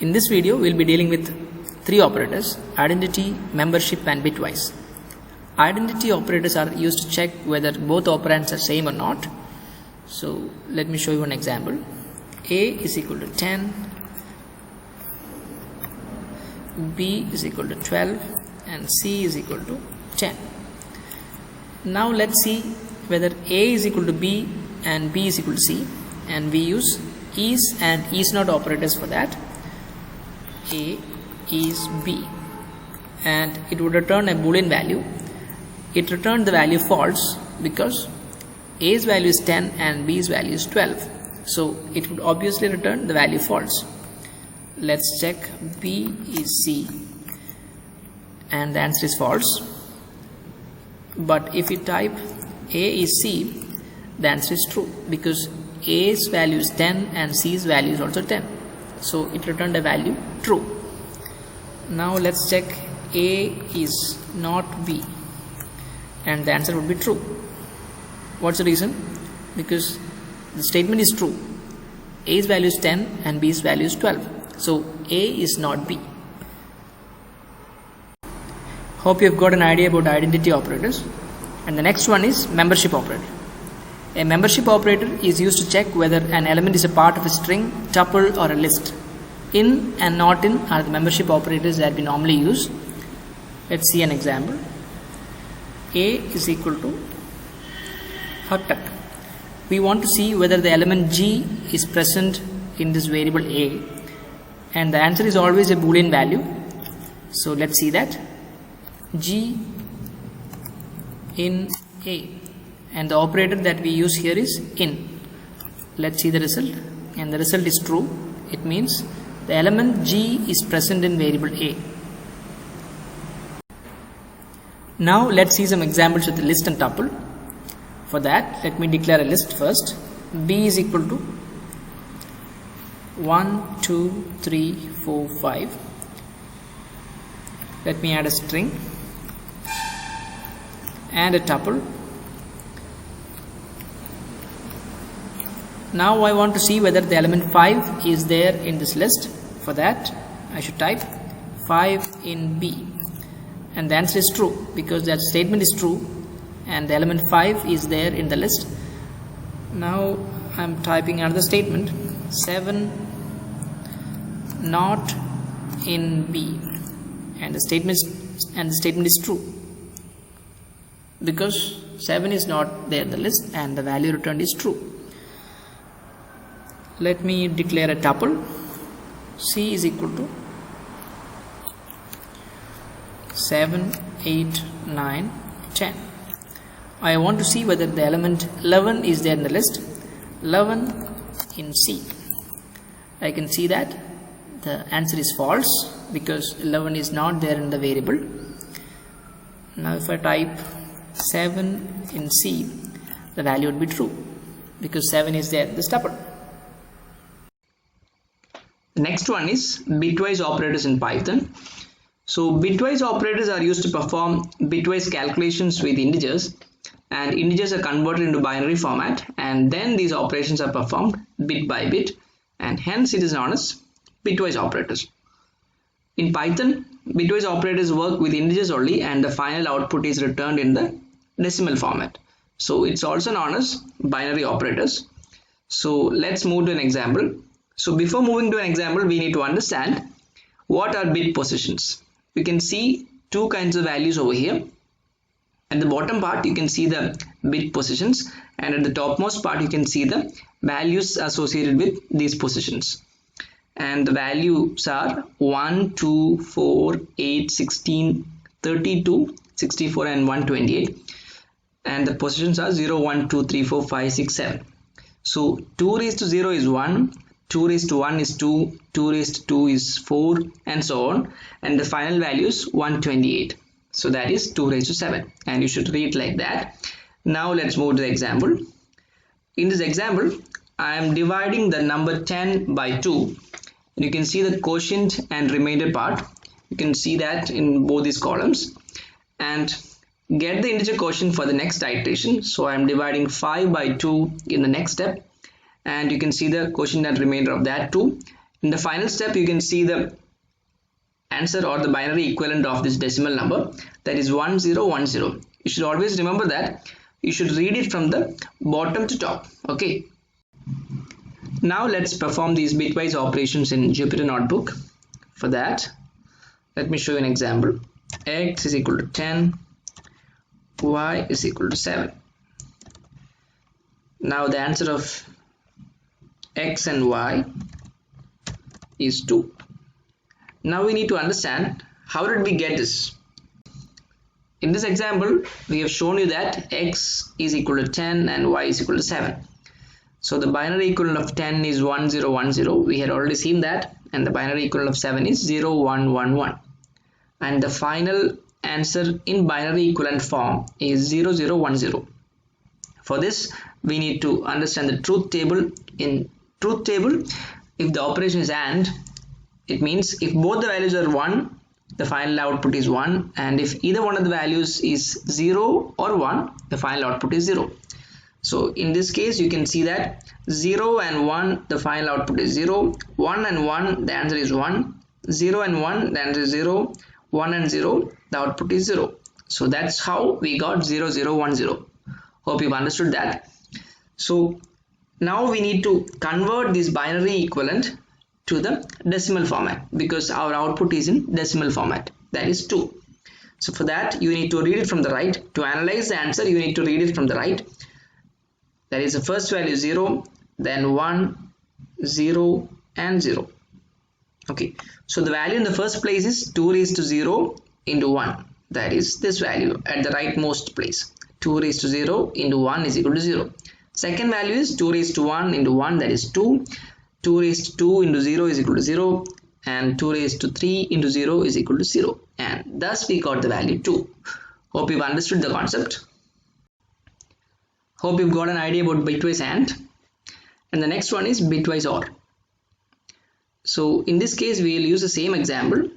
In this video, we'll be dealing with three operators: identity, membership, and bitwise. Identity operators are used to check whether both operands are same or not. So let me show you an example. A is equal to 10, B is equal to 12, and C is equal to 10. Now let's see whether A is equal to B and B is equal to C, and we use is and is not operators for that. A is B, and it would return a boolean value. It returned the value false because A's value is 10 and B's value is 12, so it would obviously return the value false. Let's check. B is C, and the answer is false. But if we type A is C, the answer is true because A's value is 10 and C's value is also 10, so it returned a value true. Now let's check. A is not B, and the answer would be true. What's the reason? Because the statement is true. A's value is 10 and B's value is 12, so A is not B. Hope you've got an idea about identity operators. And the next one is membership operator. A membership operator is used to check whether an element is a part of a string, tuple, or a list. In and not in are the membership operators that we normally use. Let's see an example. A is equal to hug. We want to see whether the element G is present in this variable A, and the answer is always a boolean value. So let's see that. G in A, and the operator that we use here is in. Let's see the result, and the result is true. It means the element G is present in variable A. Now let's see some examples with the list and tuple. For that, let me declare a list first. B is equal to 1, 2, 3, 4, 5. Let me add a string and a tuple. Now I want to see whether the element 5 is there in this list. For that, I should type 5 in B, and the answer is true because that statement is true and the element 5 is there in the list. Now I am typing another statement: 7 not in B, and the statement is true because 7 is not there in the list and the value returned is true. Let me declare a tuple. C is equal to 7, 8, 9, 10. I want to see whether the element 11 is there in the list. 11 in C. I can see that the answer is false because 11 is not there in the variable. Now if I type 7 in C, the value would be true because 7 is there in the tuple. The next one is bitwise operators in Python. So bitwise operators are used to perform bitwise calculations with integers, and integers are converted into binary format, and then these operations are performed bit by bit, and hence it is known as bitwise operators. In Python, bitwise operators work with integers only, and the final output is returned in the decimal format. So it's also known as binary operators. So let's move to an example. So before moving to an example, we need to understand what are bit positions. You can see two kinds of values over here. At the bottom part, you can see the bit positions, and at the topmost part, you can see the values associated with these positions. And the values are 1, 2, 4, 8, 16, 32, 64, and 128. And the positions are 0, 1, 2, 3, 4, 5, 6, 7. So 2 raised to 0 is 1. 2 raised to 1 is 2, 2 raised to 2 is 4, and so on, and the final value is 128. So that is 2 raised to 7, and you should read like that. Now let's move to the example. In this example, I am dividing the number 10 by 2, and you can see the quotient and remainder part. You can see that in both these columns, and get the integer quotient for the next iteration. So I am dividing 5 by 2 in the next step, and you can see the quotient and remainder of that too. In the final step, you can see the answer or the binary equivalent of this decimal number, that is 1010. You should always remember that you should read it from the bottom to top. Okay. Now let's perform these bitwise operations in Jupyter Notebook. For that, let me show you an example. X is equal to 10, y is equal to 7. Now the answer of x and y is 2. Now we need to understand how did we get this. In this example, we have shown you that x is equal to 10 and y is equal to 7. So the binary equivalent of 10 is 1010. We had already seen that. And the binary equivalent of 7 is 0111. And the final answer in binary equivalent form is 0010. For this, we need to understand the truth table. In truth table, if the operation is AND, it means if both the values are 1, the final output is 1, and if either one of the values is 0 or 1, the final output is 0. So in this case, you can see that 0 and 1, the final output is 0, 1 and 1, the answer is 1, 0 and 1, the answer is 0, 1 and 0, the output is 0. So that's how we got 0010. Hope you've understood that. So now we need to convert this binary equivalent to the decimal format, because our output is in decimal format, that is 2. So for that, you need to read it from the right. To analyze the answer, you need to read it from the right. That is the first value 0, then 1, 0 and 0. Okay, so the value in the first place is 2 raised to 0 into 1. That is this value at the rightmost place. 2 raised to 0 into 1 is equal to 0. Second value is 2 raised to 1 into 1, that is 2. 2 raised to 2 into 0 is equal to 0. And 2 raised to 3 into 0 is equal to 0. And thus we got the value 2. Hope you've understood the concept. Hope you've got an idea about bitwise AND. And the next one is bitwise OR. So in this case, we will use the same example.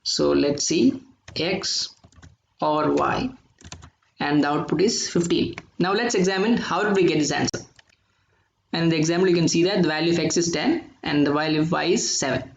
So let's see, x or y, and the output is 15. Now let's examine how did we get this answer. And in the example, you can see that the value of x is 10 and the value of y is 7.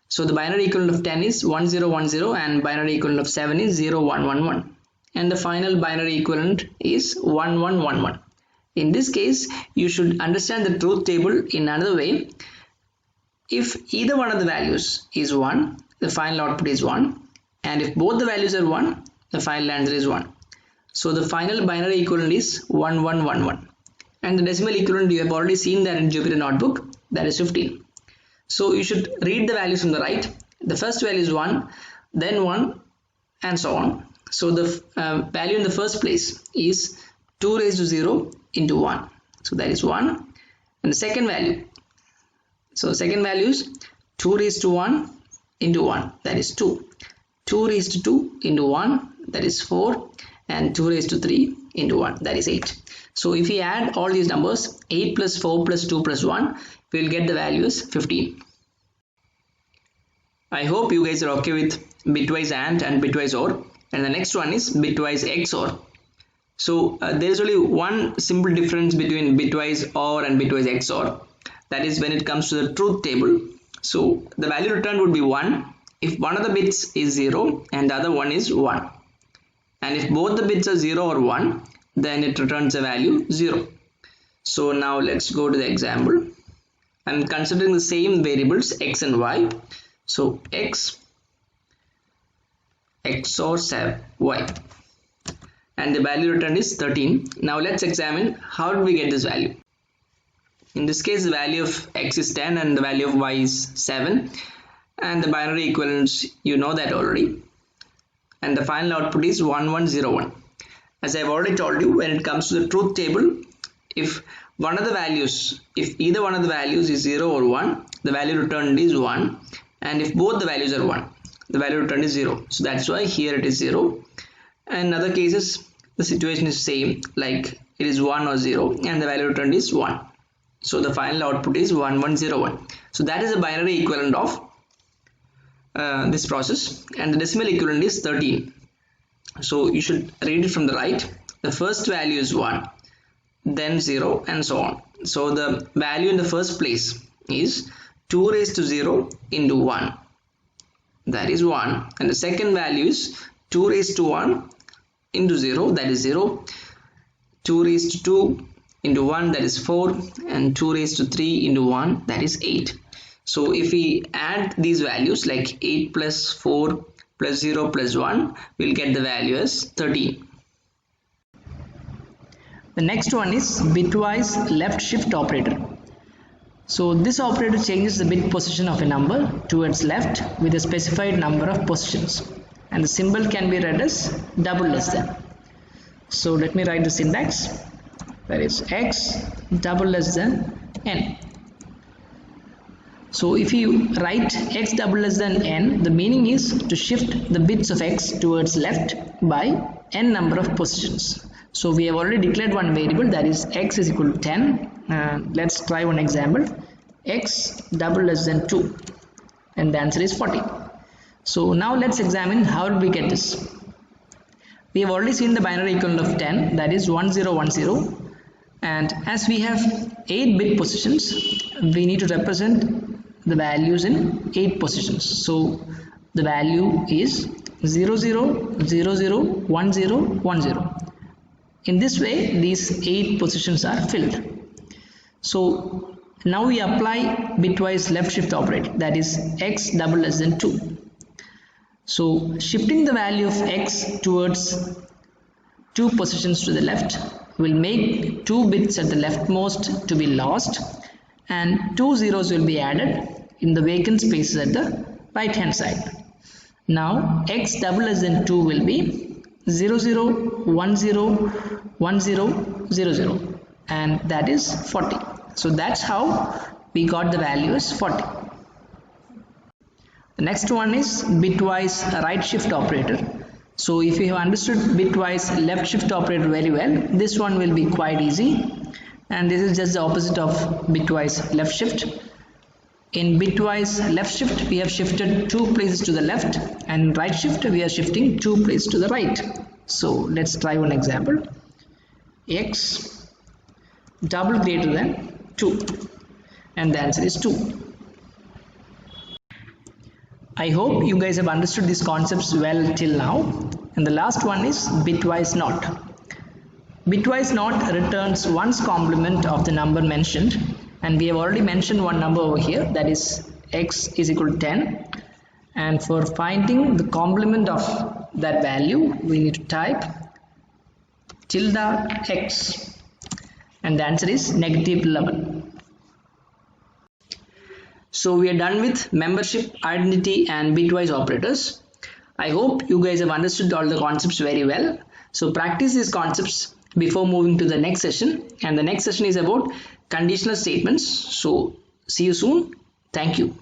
So the binary equivalent of 10 is 1010 and binary equivalent of 7 is 0111. And the final binary equivalent is 1111. In this case, you should understand the truth table in another way. If either one of the values is 1, the final output is 1. And if both the values are 1, the final answer is 1. So the final binary equivalent is 1111. And the decimal equivalent, you have already seen that in Jupyter Notebook, that is 15. So you should read the values from the right. The first value is 1, then 1 and so on. So the value in the first place is 2 raised to 0 into 1. So that is 1. And the second value. So second value is 2 raised to 1 into 1. That is 2. 2 raised to 2 into 1. That is 4. And 2 raised to 3 into 1. That is 8. So if we add all these numbers, 8 plus 4 plus 2 plus 1, we will get the value as 15. I hope you guys are okay with bitwise AND and bitwise OR. And the next one is Bitwise XOR. So there is only one simple difference between Bitwise OR and Bitwise XOR. That is when it comes to the truth table. So the value returned would be 1 if one of the bits is 0 and the other one is 1. And if both the bits are 0 or 1, then it returns a value 0. So now let's go to the example. I'm considering the same variables x and y. So x XOR y, and the value returned is 13. Now let's examine how did we get this value. In this case, the value of x is 10 and the value of y is 7, and the binary equivalents, you know that already, and the final output is 1101. As I've already told you, when it comes to the truth table, if either one of the values is 0 or 1, the value returned is 1, and if both the values are 1, the value returned is 0. So that's why here it is 0. And in other cases, the situation is same, like it is 1 or 0 and the value returned is 1. So the final output is 1101. So that is the binary equivalent of this process, and the decimal equivalent is 13. So you should read it from the right. The first value is 1, then 0 and so on. So the value in the first place is 2 raised to 0 into 1, that is 1, and the second value is 2 raised to 1 into 0, that is 0, 2 raised to 2 into 1, that is 4, and 2 raised to 3 into 1, that is 8. So if we add these values like 8 plus 4 plus 0 plus 1, we'll get the value as 13. The next one is bitwise left shift operator. So this operator changes the bit position of a number towards left with a specified number of positions, and the symbol can be read as double less than. So let me write the syntax, that is x double less than n. So if you write x double less than n, the meaning is to shift the bits of x towards left by n number of positions. So we have already declared one variable, that is x is equal to 10. Let's try one example, x double less than 2, and the answer is 40. So now let's examine how did we get this. We have already seen the binary equivalent of 10, that is 1010, and as we have 8 bit positions, we need to represent the values in 8 positions. So the value is 00001010. In this way, these 8 positions are filled. So now we apply bitwise left shift operator, that is x double less than 2. So shifting the value of x towards 2 positions to the left will make 2 bits at the leftmost to be lost, and 2 zeros will be added in the vacant spaces at the right hand side. Now x double less than 2 will be 00101000, and that is 40. So that's how we got the value as 40. The next one is bitwise right shift operator. So if you have understood bitwise left shift operator very well, this one will be quite easy, and this is just the opposite of bitwise left shift. In bitwise left shift, we have shifted 2 places to the left, and in right shift we are shifting 2 places to the right. So let's try one example, x double greater than 2, and the answer is 2. I hope you guys have understood these concepts well till now. And the last one is bitwise not. Bitwise not returns one's complement of the number mentioned, and we have already mentioned one number over here, that is x is equal to 10, and for finding the complement of that value we need to type tilde x, and the answer is negative 11. So we are done with membership, identity and bitwise operators. I hope you guys have understood all the concepts very well. So practice these concepts before moving to the next session, and the next session is about conditional statements. So see you soon. Thank you.